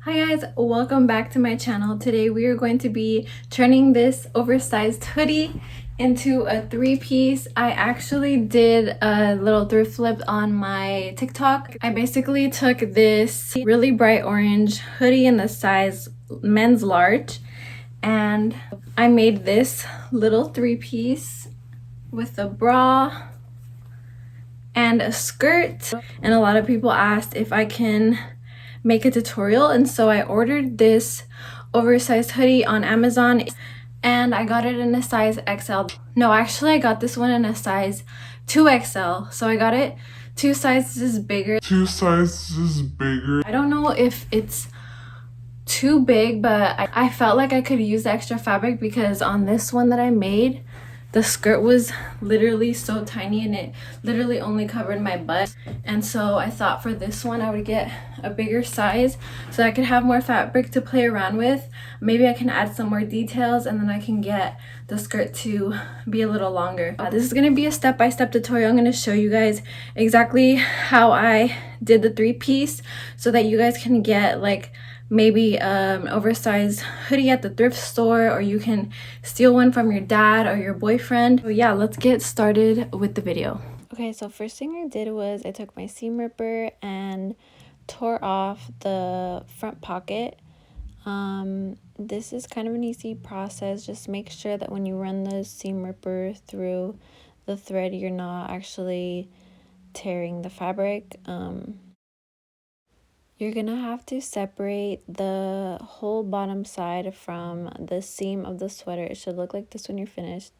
Hi guys, welcome back to my channel. Today we are going to be turning this oversized hoodie into a three-piece. I actually did a little thrift flip on my TikTok. I basically took this really bright orange hoodie in the size men's large, and I made this little three-piece with a bra and a skirt. And a lot of people asked if I can make a tutorial, and so I ordered this oversized hoodie on Amazon and I got it in a size XL. No, actually I got this one in a size 2XL, so I got it two sizes bigger. I don't know if it's too big, but I felt like I could use the extra fabric because on this one that I made, the skirt was literally so tiny and it literally only covered my butt. And so I thought for this one I would get a bigger size so I could have more fabric to play around with. Maybe I can add some more details and then I can get the skirt to be a little longer. This is going to be a step-by-step tutorial. I'm going to show you guys exactly how I did the three-piece so that you guys can get like maybe an oversized hoodie at the thrift store, or you can steal one from your dad or your boyfriend. So yeah, let's get started with the video. Okay, so first thing I did was I took my seam ripper and tore off the front pocket. This is kind of an easy process. Just make sure that when you run the seam ripper through the thread, you're not actually tearing the fabric. You're gonna have to separate the whole bottom side from the seam of the sweater. It should look like this when you're finished.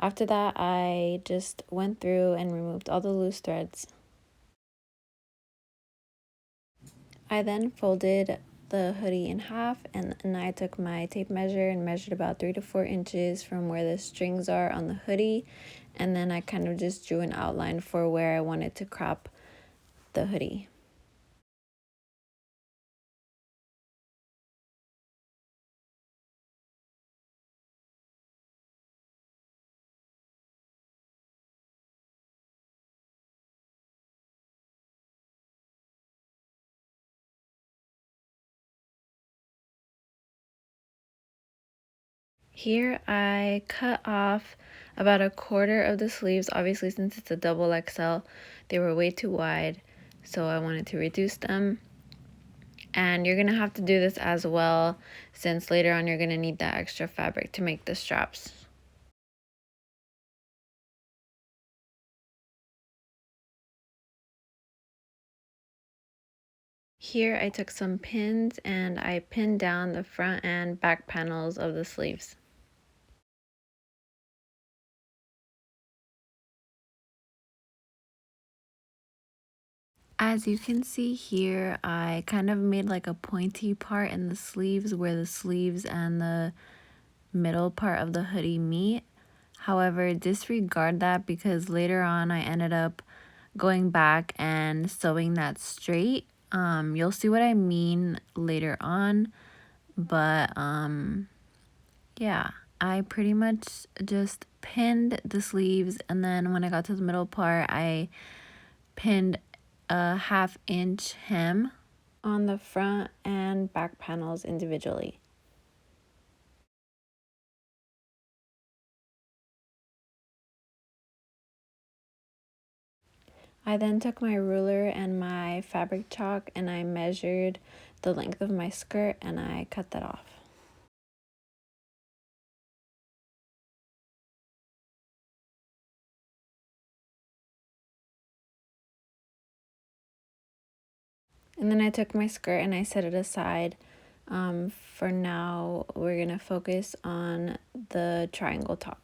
After that, I just went through and removed all the loose threads. I then folded the hoodie in half, and I took my tape measure and measured about 3 to 4 inches from where the strings are on the hoodie, and then I kind of just drew an outline for where I wanted to crop the hoodie. Here I cut off about a quarter of the sleeves. Obviously, since it's a double XL, they were way too wide, so I wanted to reduce them. And you're gonna have to do this as well, since later on you're gonna need that extra fabric to make the straps. Here I took some pins and I pinned down the front and back panels of the sleeves. As you can see here, I kind of made like a pointy part in the sleeves where the sleeves and the middle part of the hoodie meet. However, disregard that because later on I ended up going back and sewing that straight. You'll see what I mean later on, but yeah, I pretty much just pinned the sleeves, and then when I got to the middle part, I pinned a 1/2 inch hem on the front and back panels individually. I then took my ruler and my fabric chalk and I measured the length of my skirt and I cut that off. And then I took my skirt and I set it aside. For now, we're gonna focus on the triangle top.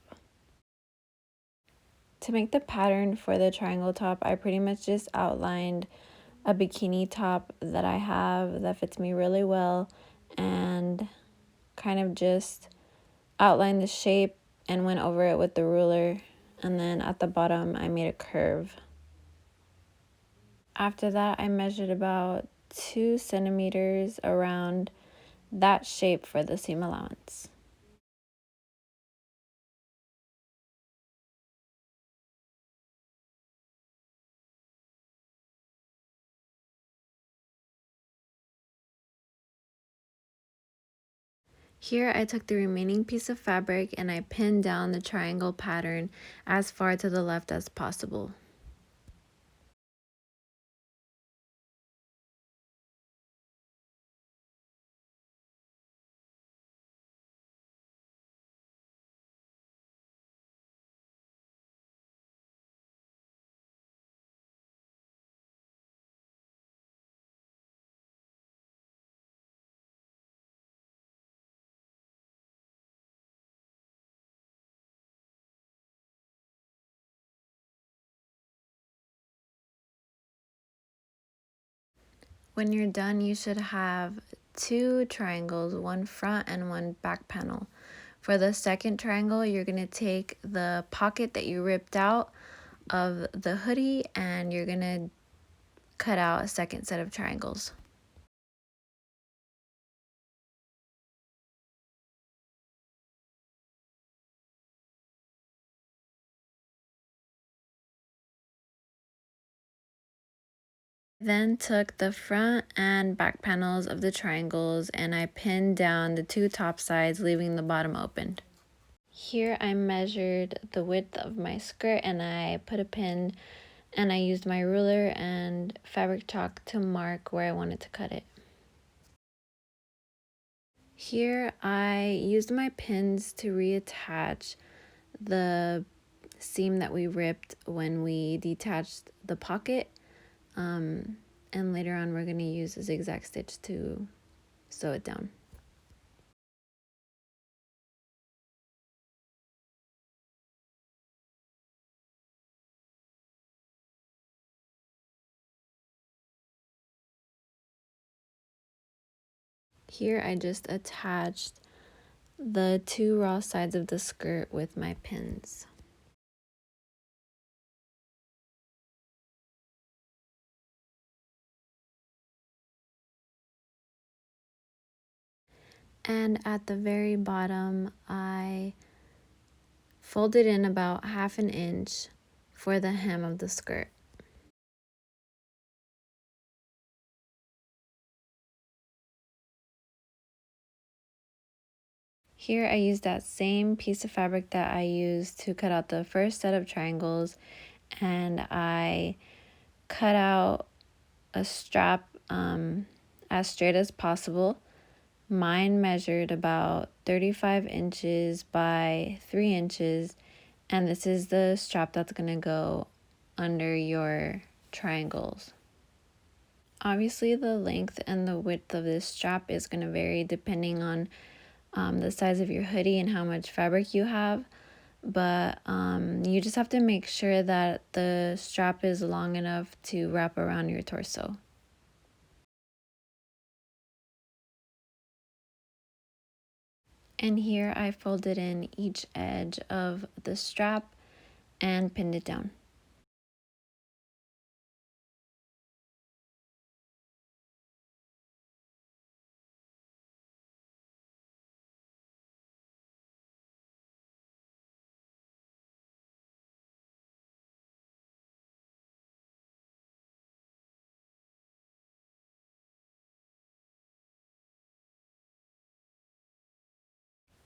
To make the pattern for the triangle top, I pretty much just outlined a bikini top that I have that fits me really well and kind of just outlined the shape and went over it with the ruler, and then at the bottom I made a curve. After that, I measured about 2 centimeters around that shape for the seam allowance. Here I took the remaining piece of fabric and I pinned down the triangle pattern as far to the left as possible. When you're done, you should have two triangles, one front and one back panel. For the second triangle, you're going to take the pocket that you ripped out of the hoodie and you're going to cut out a second set of triangles. Then took the front and back panels of the triangles and I pinned down the two top sides, leaving the bottom open. Here I measured the width of my skirt and I put a pin and I used my ruler and fabric chalk to mark where I wanted to cut it. Here I used my pins to reattach the seam that we ripped when we detached the pocket. And later on we're going to use a zigzag stitch to sew it down. Here I just attached the two raw sides of the skirt with my pins. And at the very bottom, I folded in about 1/2 inch for the hem of the skirt. Here I used that same piece of fabric that I used to cut out the first set of triangles, and I cut out a strap as straight as possible. Mine measured about 35 inches by 3 inches, and this is the strap that's going to go under your triangles. Obviously, the length and the width of this strap is going to vary depending on the size of your hoodie and how much fabric you have, but you just have to make sure that the strap is long enough to wrap around your torso. And here I folded in each edge of the strap and pinned it down.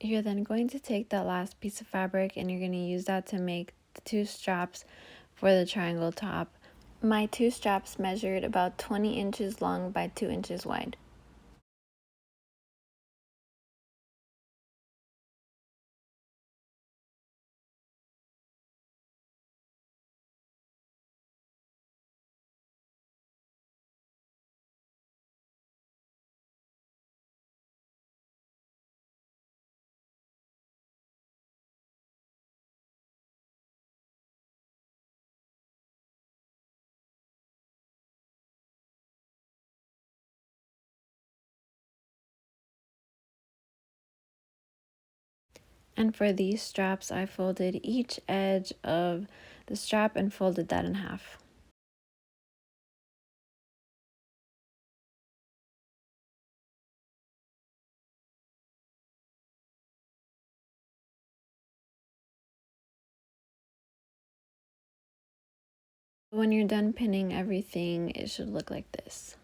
You're then going to take that last piece of fabric and you're going to use that to make the two straps for the triangle top. My two straps measured about 20 inches long by 2 inches wide. And for these straps, I folded each edge of the strap and folded that in half. When you're done pinning everything, it should look like this.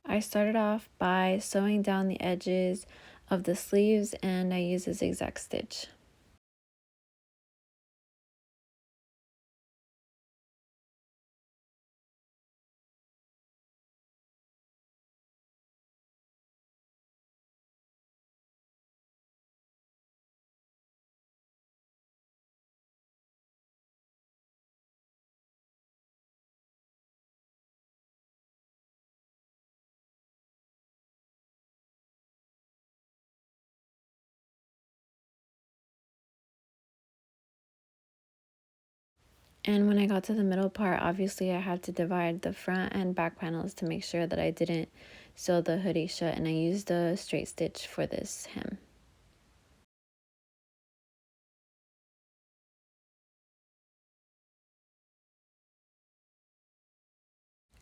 I started off by sewing down the edges of the sleeves, and I use a zigzag stitch. And when I got to the middle part, obviously I had to divide the front and back panels to make sure that I didn't sew the hoodie shut, and I used a straight stitch for this hem.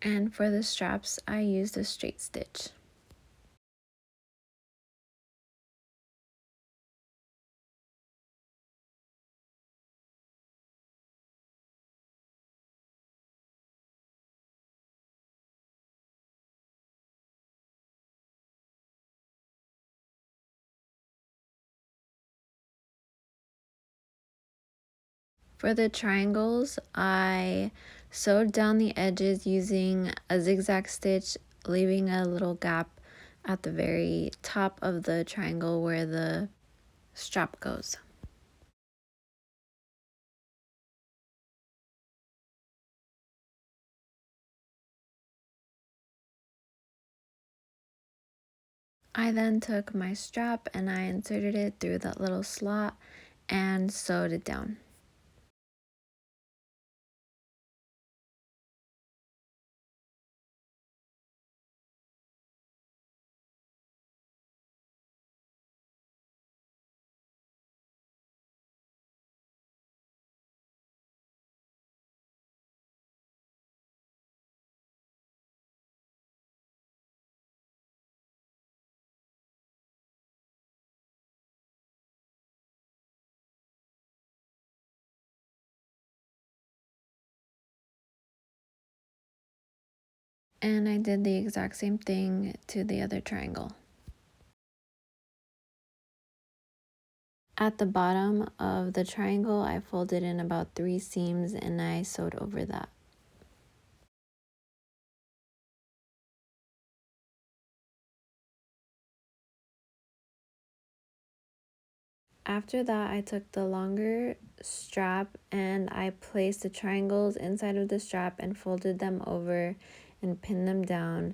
And for the straps, I used a straight stitch. For the triangles, I sewed down the edges using a zigzag stitch, leaving a little gap at the very top of the triangle where the strap goes. I then took my strap and I inserted it through that little slot and sewed it down. And I did the exact same thing to the other triangle. At the bottom of the triangle, I folded in about 3 seams and I sewed over that. After that, I took the longer strap and I placed the triangles inside of the strap and folded them over and pinned them down.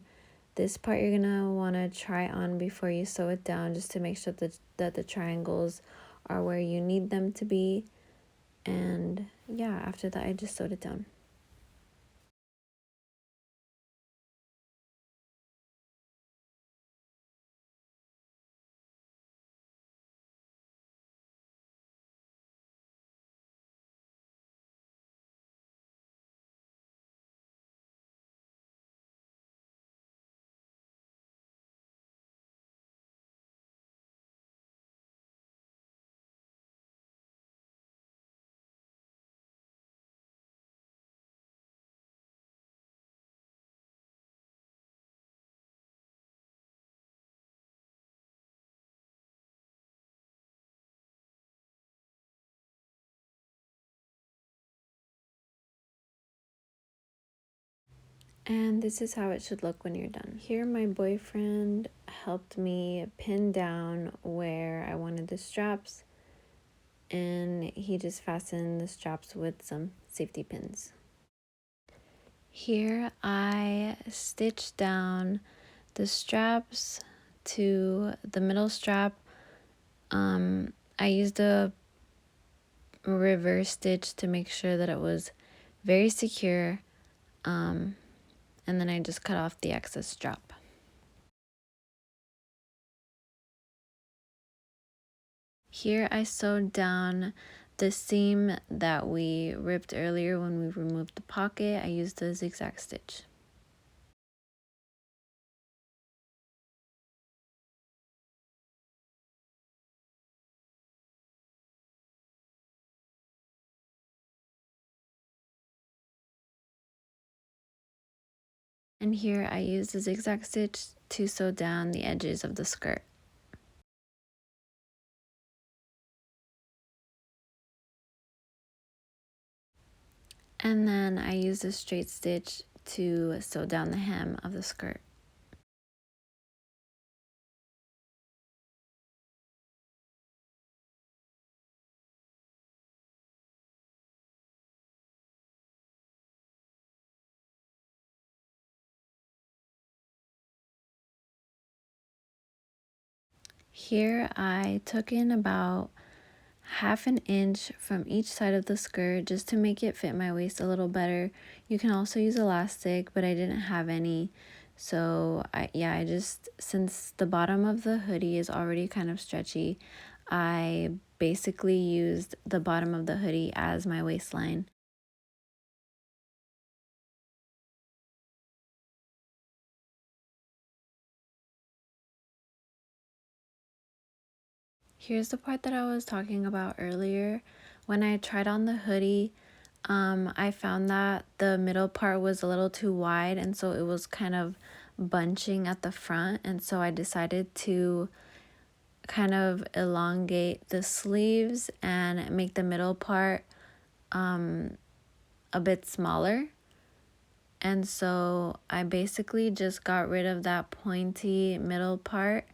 This part you're gonna wanna try on before you sew it down, just to make sure that the triangles are where you need them to be. And yeah, after that, I just sewed it down. And this is how it should look when you're done. Here, my boyfriend helped me pin down where I wanted the straps, and he just fastened the straps with some safety pins. Here, I stitched down the straps to the middle strap. I used a reverse stitch to make sure that it was very secure. And then I just cut off the excess strap. Here I sewed down the seam that we ripped earlier when we removed the pocket. I used a zigzag stitch. And here I used a zigzag stitch to sew down the edges of the skirt. And then I used a straight stitch to sew down the hem of the skirt. Here I took in about ½ an inch from each side of the skirt just to make it fit my waist a little better. You can also use elastic, but I didn't have any. So I just, since the bottom of the hoodie is already kind of stretchy, I basically used the bottom of the hoodie as my waistline. Here's the part that I was talking about earlier. When I tried on the hoodie, I found that the middle part was a little too wide, and so it was kind of bunching at the front, and so I decided to kind of elongate the sleeves and make the middle part a bit smaller. And so I basically just got rid of that pointy middle part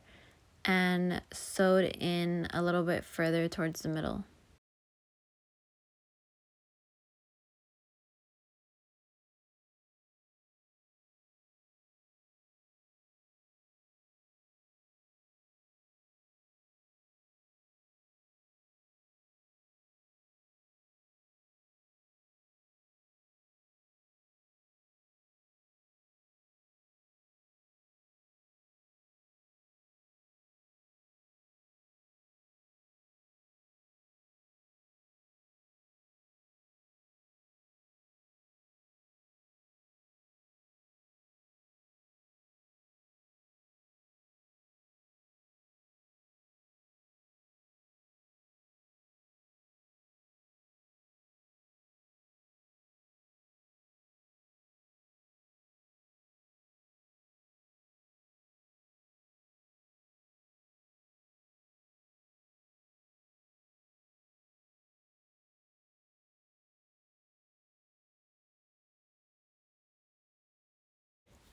and sewed in a little bit further towards the middle.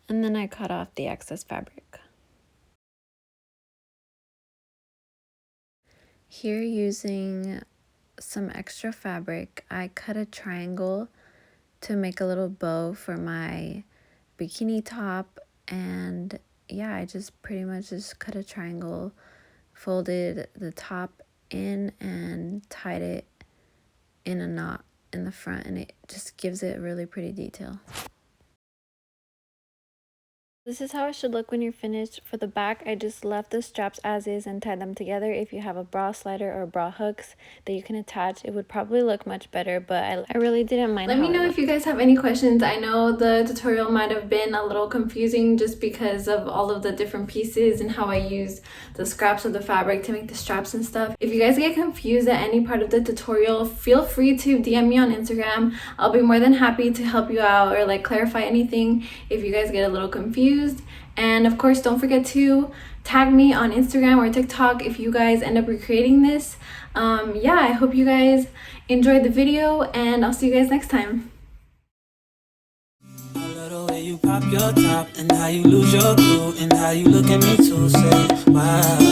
And then I cut off the excess fabric. Here, using some extra fabric, I cut a triangle to make a little bow for my bikini top, and yeah, I just pretty much just cut a triangle, folded the top in, and tied it in a knot in the front, and it just gives it a really pretty detail. This is how it should look when you're finished. For the back, I just left the straps as is and tied them together. If you have a bra slider or bra hooks that you can attach, it would probably look much better, but I really didn't mind. Let me know if you guys have any questions. I know the tutorial might have been a little confusing just because of all of the different pieces and how I used the scraps of the fabric to make the straps and stuff. If you guys get confused at any part of the tutorial, feel free to DM me on Instagram. I'll be more than happy to help you out or like clarify anything if you guys get a little confused. And of course, don't forget to tag me on Instagram or TikTok if you guys end up recreating this. Yeah, I hope you guys enjoyed the video, and I'll see you guys next time. You pop your top and how you lose your cool and how you look at me to say, wow.